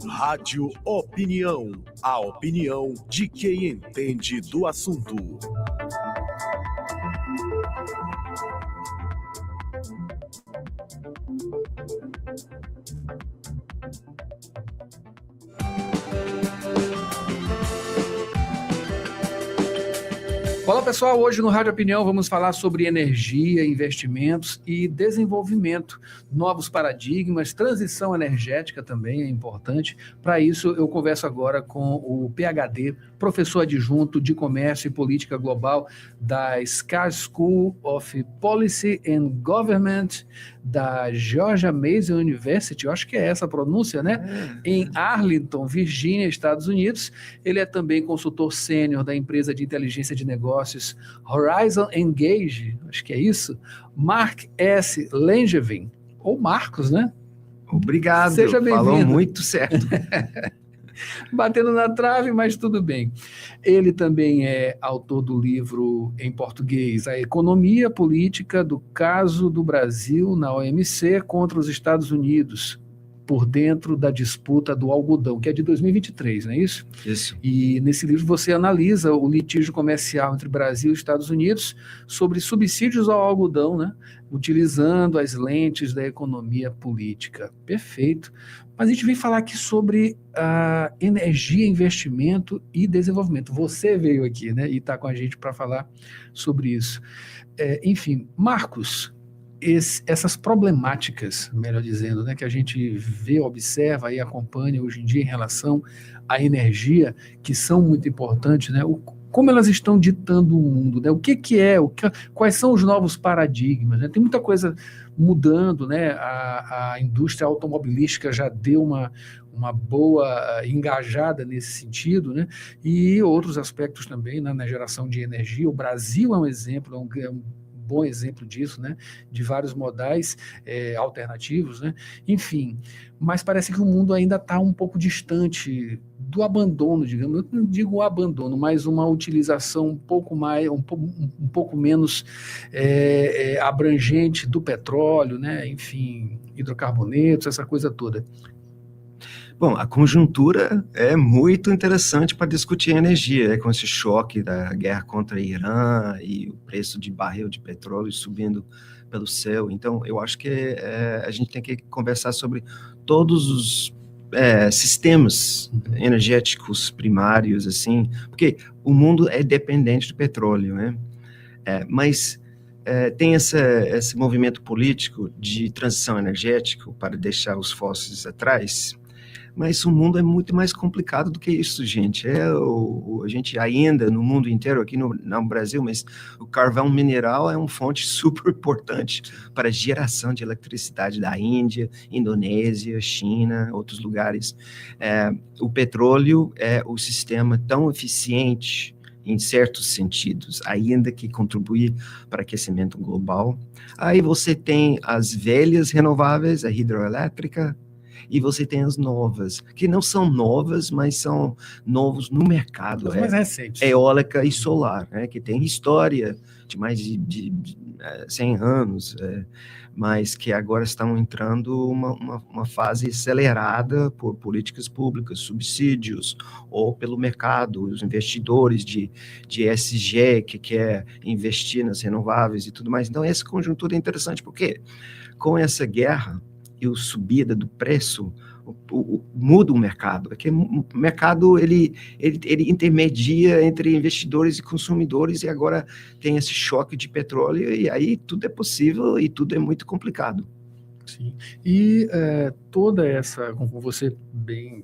Rádio Opinião, a opinião de quem entende do assunto. Olá pessoal, hoje no Rádio Opinião vamos falar sobre energia, investimentos e desenvolvimento, novos paradigmas, transição energética também é importante. Para isso eu converso agora com o PhD, professor adjunto de Comércio e Política Global da Scar School of Policy and Government da George Mason University, eu acho que é essa a pronúncia, né? Em Arlington, Virgínia, Estados Unidos. Ele é também consultor sênior da empresa de inteligência de negócios Horizon Engage, acho que é isso, Mark S. Langevin, ou Marcos, né? Obrigado, seja bem-vindo. Falou muito certo. Batendo na trave, mas tudo bem. Ele também é autor do livro em português A Economia Política do Caso do Brasil na OMC contra os Estados Unidos, por dentro da disputa do algodão, que é de 2023, não é isso? Isso. E nesse livro você analisa o litígio comercial entre Brasil e Estados Unidos sobre subsídios ao algodão, né? Utilizando as lentes da economia política. Perfeito. Mas a gente vem falar aqui sobre energia, investimento e desenvolvimento. Você veio aqui, né? E está com a gente para falar sobre isso. Enfim, Marcos, essas problemáticas, melhor dizendo, né, que a gente vê, observa e acompanha hoje em dia em relação à energia, que são muito importantes, né, como elas estão ditando o mundo, né, quais são os novos paradigmas, né, tem muita coisa mudando, né, a indústria automobilística já deu uma boa engajada nesse sentido, né, e outros aspectos também, né, na geração de energia. O Brasil é um exemplo, é um bom exemplo disso, né, de vários modais alternativos, né, enfim, mas parece que o mundo ainda está um pouco distante do abandono, digamos, eu não digo abandono, mas uma utilização um pouco menos abrangente do petróleo, né, enfim, hidrocarbonetos, essa coisa toda. Bom, a conjuntura é muito interessante para discutir energia, com esse choque da guerra contra o Irã e o preço de barril de petróleo subindo pelo céu. Então, eu acho que a gente tem que conversar sobre todos os sistemas energéticos primários, assim, porque o mundo é dependente do petróleo, né? Mas tem esse movimento político de transição energética para deixar os fósseis atrás. Mas o mundo é muito mais complicado do que isso, gente. A gente ainda, no mundo inteiro, aqui no Brasil, mas o carvão mineral é uma fonte super importante para a geração de eletricidade da Índia, Indonésia, China, outros lugares. O petróleo é o sistema tão eficiente, em certos sentidos, ainda que contribui para o aquecimento global. Aí você tem as velhas renováveis, a hidroelétrica, e você tem as novas, que não são novas, mas são novos no mercado. As mais recentes. Eólica e solar, né, que tem história de mais de 100 anos, mas que agora estão entrando uma fase acelerada por políticas públicas, subsídios, ou pelo mercado, os investidores de ESG, que quer investir nas renováveis e tudo mais. Então, essa conjuntura é interessante, porque com essa guerra, e a subida do preço muda o mercado, porque o mercado ele intermedia entre investidores e consumidores, e agora tem esse choque de petróleo, e aí tudo é possível e tudo é muito complicado. Sim, e toda essa, como você bem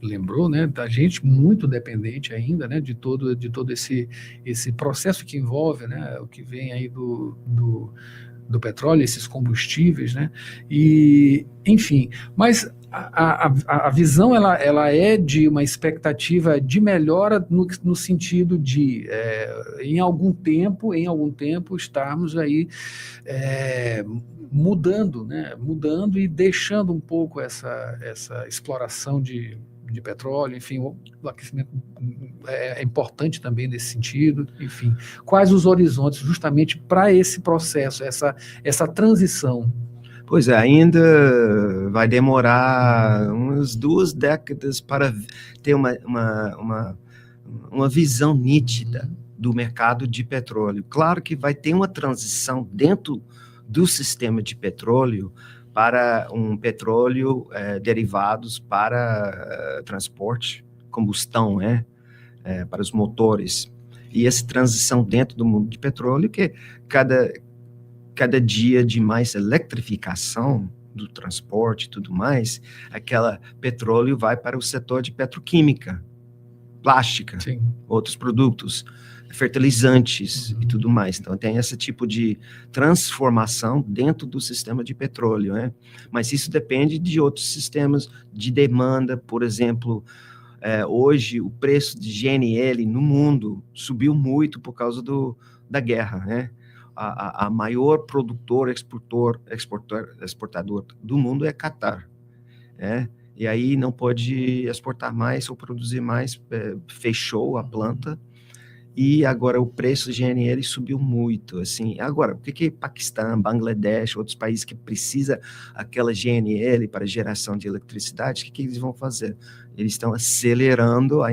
lembrou, né, da gente muito dependente ainda, né, de todo esse processo que envolve, né, o que vem aí do petróleo, esses combustíveis, né? E, enfim, mas a visão ela é de uma expectativa de melhora no sentido de em algum tempo estarmos aí mudando, né? Mudando e deixando um pouco essa exploração de petróleo, enfim, o aquecimento é importante também nesse sentido, enfim. Quais os horizontes justamente para esse processo, essa transição? Pois é, ainda vai demorar umas 2 décadas para ter uma visão nítida do mercado de petróleo. Claro que vai ter uma transição dentro do sistema de petróleo para um petróleo derivados para transporte, combustão, para os motores. E essa transição dentro do mundo de petróleo, que cada dia de mais eletrificação do transporte e tudo mais, aquela petróleo vai para o setor de petroquímica, plástica, sim, outros produtos, fertilizantes e tudo mais. Então, tem esse tipo de transformação dentro do sistema de petróleo, Mas isso depende de outros sistemas de demanda. Por exemplo, hoje o preço de GNL no mundo subiu muito por causa da guerra, A maior produtor, exportador do mundo é Catar, E aí não pode exportar mais ou produzir mais, fechou a planta, e agora o preço de GNL subiu muito, assim. Agora, por que Paquistão, Bangladesh, outros países que precisam aquela GNL para geração de eletricidade, o que eles vão fazer? Eles estão acelerando a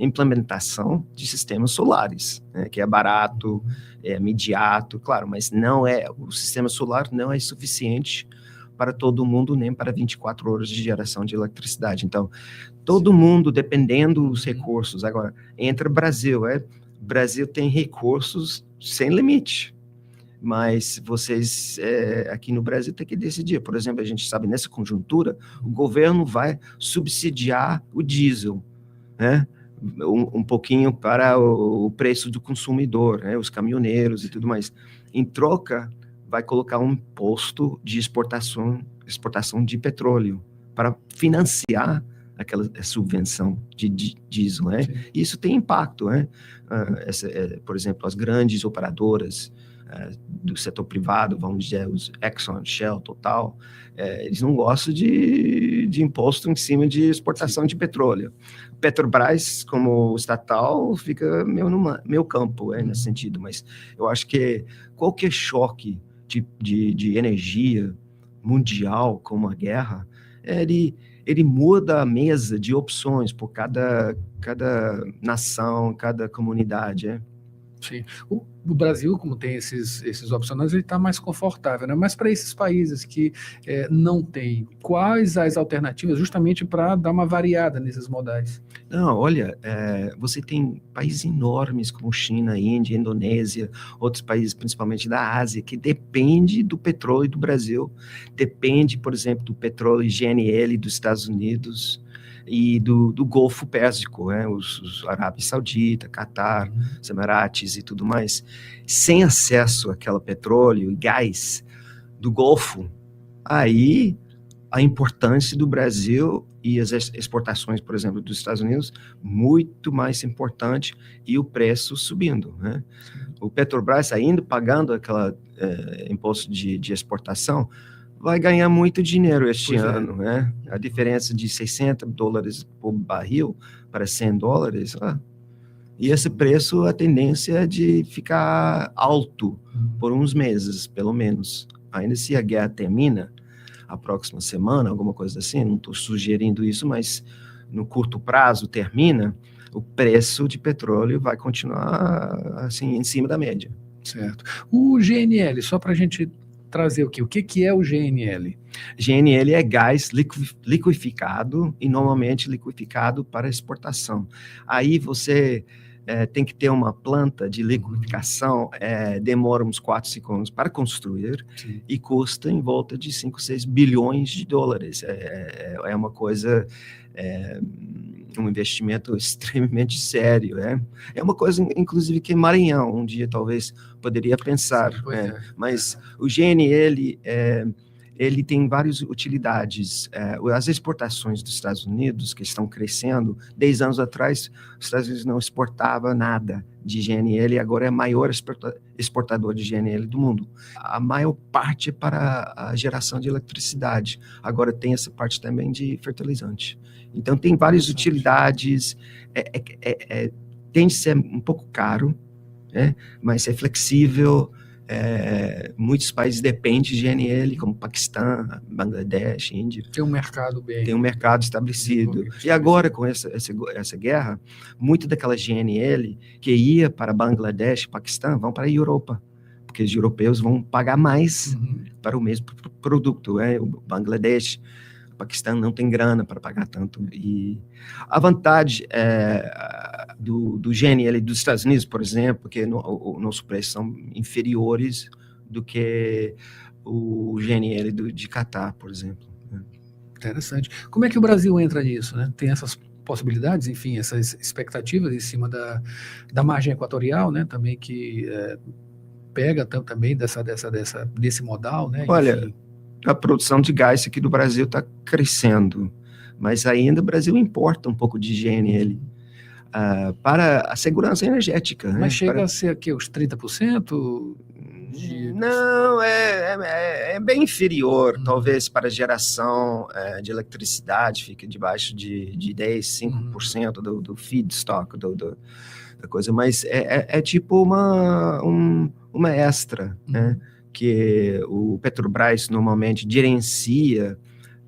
implementação de sistemas solares, que é barato, é imediato, claro, mas o sistema solar não é suficiente para todo mundo, nem para 24 horas de geração de eletricidade. Então, todo mundo, dependendo dos recursos. Agora, entra o Brasil, Brasil tem recursos sem limite, mas vocês, aqui no Brasil, tem que decidir. Por exemplo, a gente sabe, nessa conjuntura, o governo vai subsidiar o diesel, um pouquinho para o preço do consumidor, os caminhoneiros e tudo mais. Em troca, vai colocar um imposto de exportação de petróleo para financiar aquela subvenção de diesel, Isso tem impacto, por exemplo, as grandes operadoras do setor privado, vamos dizer, os Exxon, Shell, Total, eles não gostam de imposto em cima de exportação de petróleo. Petrobras, como estatal, fica meu campo, nesse sentido, mas eu acho que qualquer choque de energia mundial, como a guerra, ele muda a mesa de opções por cada nação, cada comunidade, Sim. O Brasil, como tem esses opcionais, ele está mais confortável, Mas para esses países que não têm, quais as alternativas justamente para dar uma variada nesses modais? Não, olha, você tem países enormes como China, Índia, Indonésia, outros países, principalmente da Ásia, que depende do petróleo do Brasil, depende, por exemplo, do petróleo GNL dos Estados Unidos e do Golfo Pérsico, os Arábia Saudita, Catar, os Emirates e tudo mais, sem acesso àquele petróleo e gás do Golfo, aí a importância do Brasil e as exportações, por exemplo, dos Estados Unidos, muito mais importante, e o preço subindo, O Petrobras ainda pagando aquele imposto de exportação, vai ganhar muito dinheiro este ano, A diferença de $60 por barril para $100, e esse preço, a tendência é de ficar alto por uns meses, pelo menos. Ainda se a guerra termina, a próxima semana, alguma coisa assim, não estou sugerindo isso, mas no curto prazo termina, o preço de petróleo vai continuar assim, em cima da média. Certo. O GNL, só para a gente trazer o que é o GNL? GNL é gás liquificado e normalmente liquificado para exportação. Aí você tem que ter uma planta de liquificação, demora uns 4, 5 anos para construir. Sim. E custa em volta de 5, 6 bilhões de dólares. É uma coisa, um investimento extremamente sério. É uma coisa, inclusive, que Maranhão um dia talvez poderia pensar. Sim, mas o GNL ele tem várias utilidades. As exportações dos Estados Unidos, que estão crescendo, 10 anos atrás, os Estados Unidos não exportava nada de GNL, e agora é o maior exportador de GNL do mundo. A maior parte é para a geração de eletricidade. Agora tem essa parte também de fertilizante. Então, tem várias utilidades. Tem de ser um pouco caro, mas é flexível, Muitos países dependem de GNL, como Paquistão, Bangladesh, Índia. Tem um mercado bem... Tem um mercado estabelecido. E agora, com essa guerra, muito daquela GNL que ia para Bangladesh, Paquistão, vão para a Europa, porque os europeus vão pagar mais para o mesmo produto. O Bangladesh, o Paquistão não tem grana para pagar tanto. E a vantagem do GNL dos Estados Unidos, por exemplo, que o nosso preço são inferiores do que o GNL de Catar, por exemplo. Interessante. Como é que o Brasil entra nisso, né? Tem essas possibilidades, enfim, essas expectativas em cima da margem equatorial, né? Também que pega também desse modal, né? Olha, enfim. A produção de gás aqui do Brasil está crescendo, mas ainda o Brasil importa um pouco de GNL para a segurança energética. Mas né? chega a ser aqui os 30%? Não, é bem inferior, talvez para a geração de eletricidade fique debaixo de 10, 5% do feedstock da coisa, mas é tipo uma extra, né, que o Petrobras normalmente gerencia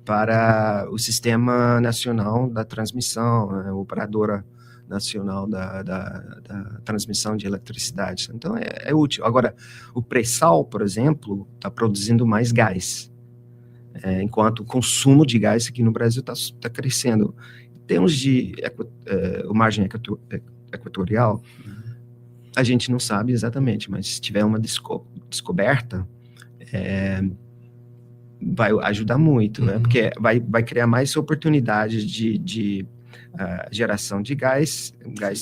para o Sistema Nacional da Transmissão, a Operadora Nacional da Transmissão de Eletricidade. Então, é útil. Agora, o pré-sal, por exemplo, está produzindo mais gás, enquanto o consumo de gás aqui no Brasil está crescendo. Em termos de margem equatorial, a gente não sabe exatamente, mas se tiver uma descoberta, vai ajudar muito, né? Porque vai criar mais oportunidades de geração de gás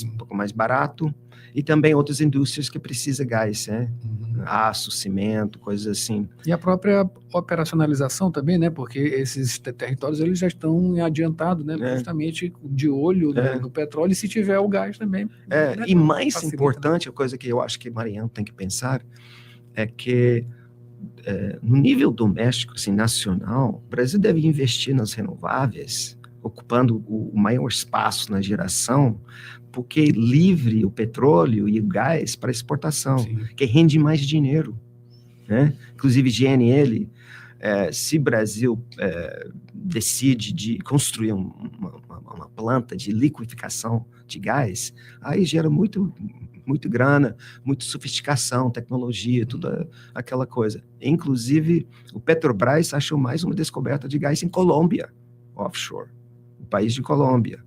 um pouco mais barato, e também outras indústrias que precisam de gás, né? Aço, cimento, coisas assim. E a própria operacionalização também, né? Porque esses territórios eles já estão adiantados, né? Justamente de olho no petróleo, e se tiver o gás também. E mais importante, a coisa que eu acho que Mariano tem que pensar é que no nível doméstico, assim, nacional, o Brasil deve investir nas renováveis, ocupando o maior espaço na geração, porque livre o petróleo e o gás para exportação, que rende mais dinheiro, né? Inclusive GNL, se o Brasil decide de construir uma planta de liquefação de gás, aí gera muito grana, muita sofisticação, tecnologia, tudo aquela coisa. Inclusive, o Petrobras achou mais uma descoberta de gás em Colômbia, offshore, o país de Colômbia.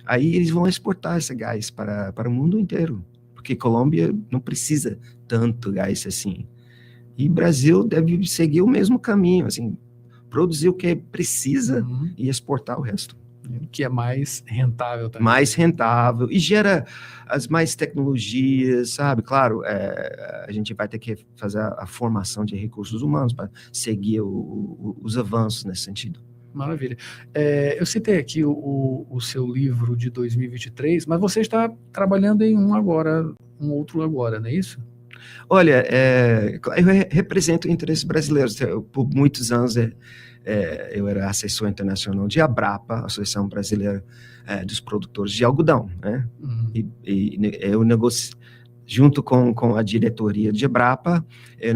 Aí eles vão exportar esse gás para o mundo inteiro, porque Colômbia não precisa tanto gás assim. E o Brasil deve seguir o mesmo caminho, assim, produzir o que precisa e exportar o resto. Que é mais rentável também. Mais rentável, e gera as mais tecnologias, sabe? Claro, a gente vai ter que fazer a formação de recursos humanos para seguir os avanços nesse sentido. Maravilha. Eu citei aqui o seu livro de 2023, mas você está trabalhando em um outro agora, não é isso? Olha, eu represento interesses brasileiros. Por muitos anos eu era assessor internacional de Abrapa, Associação Brasileira dos Produtores de Algodão, né? E eu junto com a diretoria de Abrapa, eu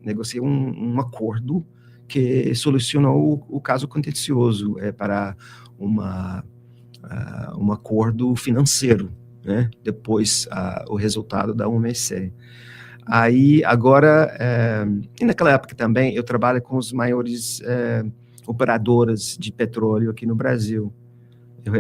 negociei um acordo que solucionou o caso contencioso para um acordo financeiro, né? Depois o resultado da UMC. Aí, agora, e naquela época também, eu trabalho com os maiores operadoras de petróleo aqui no Brasil.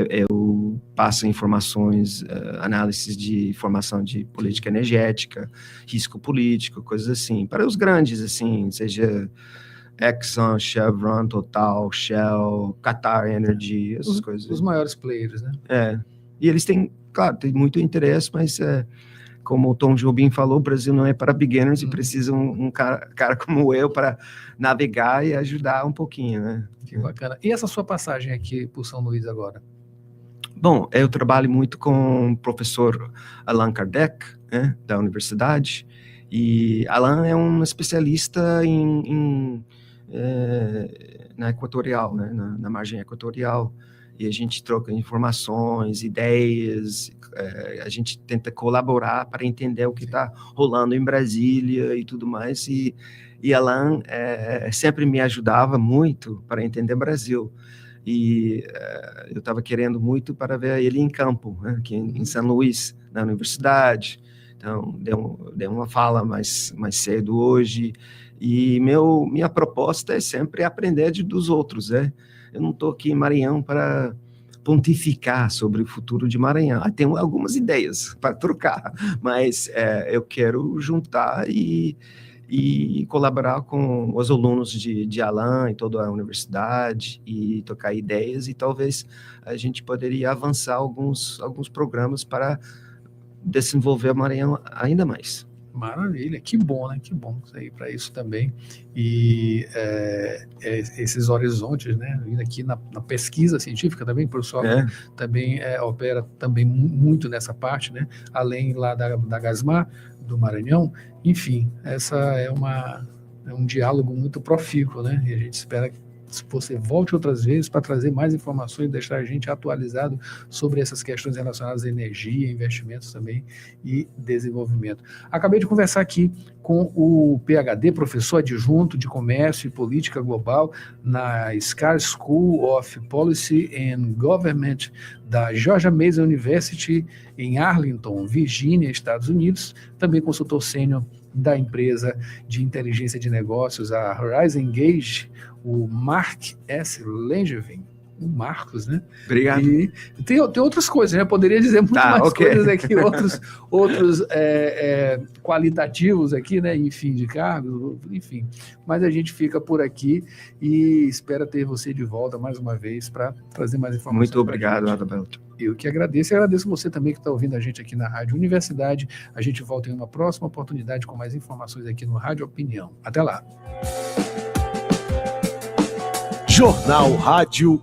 Eu passo informações, análises de informação de política energética, risco político, coisas assim, para os grandes, assim, seja Exxon, Chevron, Total, Shell, Qatar Energy, essas coisas. Os maiores players, né? E eles têm, claro, tem muito interesse, mas como o Tom Jobim falou, o Brasil não é para beginners e precisa um cara como eu para navegar e ajudar um pouquinho, né? Que bacana. E essa sua passagem aqui por São Luís agora? Bom, eu trabalho muito com o professor Allan Kardec, né, da universidade, e Allan é um especialista na equatorial, né, na margem equatorial, e a gente troca informações, ideias, a gente tenta colaborar para entender o que está rolando em Brasília e tudo mais, e Alain sempre me ajudava muito para entender Brasil, e eu estava querendo muito para ver ele em campo, né, aqui em São Luís, na universidade. Então, deu uma fala mais cedo hoje, e minha proposta é sempre aprender dos outros, né? Eu não estou aqui em Maranhão para pontificar sobre o futuro de Maranhão. Tenho algumas ideias para trocar, mas eu quero juntar e colaborar com os alunos de Alain e toda a universidade e trocar ideias, e talvez a gente poderia avançar alguns programas para desenvolver Maranhão ainda mais. Maravilha, que bom, né? Que bom aí para isso também. E esses horizontes, né? Vindo aqui na pesquisa científica também, o professor também opera também muito nessa parte, né? Além lá da Gasmar, do Maranhão. Enfim, essa é um diálogo muito profícuo, né? E a gente espera que você volte outras vezes para trazer mais informações e deixar a gente atualizado sobre essas questões relacionadas à energia, investimentos também e desenvolvimento. Acabei de conversar aqui com o PhD, professor adjunto de Comércio e Política Global na Scar School of Policy and Government da George Mason University em Arlington, Virgínia, Estados Unidos, também consultor sênior da empresa de inteligência de negócios, a Horizon Engage, o Mark S. Langevin, o Marcos, né? Obrigado. E tem outras coisas, né? Poderia dizer muito mais coisas aqui, outros qualitativos aqui, né? Enfim, de cargos, enfim. Mas a gente fica por aqui e espera ter você de volta mais uma vez para trazer mais informações. Muito obrigado, Adalberto. Eu que agradeço, e agradeço você também que está ouvindo a gente aqui na Rádio Universidade. A gente volta em uma próxima oportunidade com mais informações aqui no Rádio Opinião. Até lá. Jornal Rádio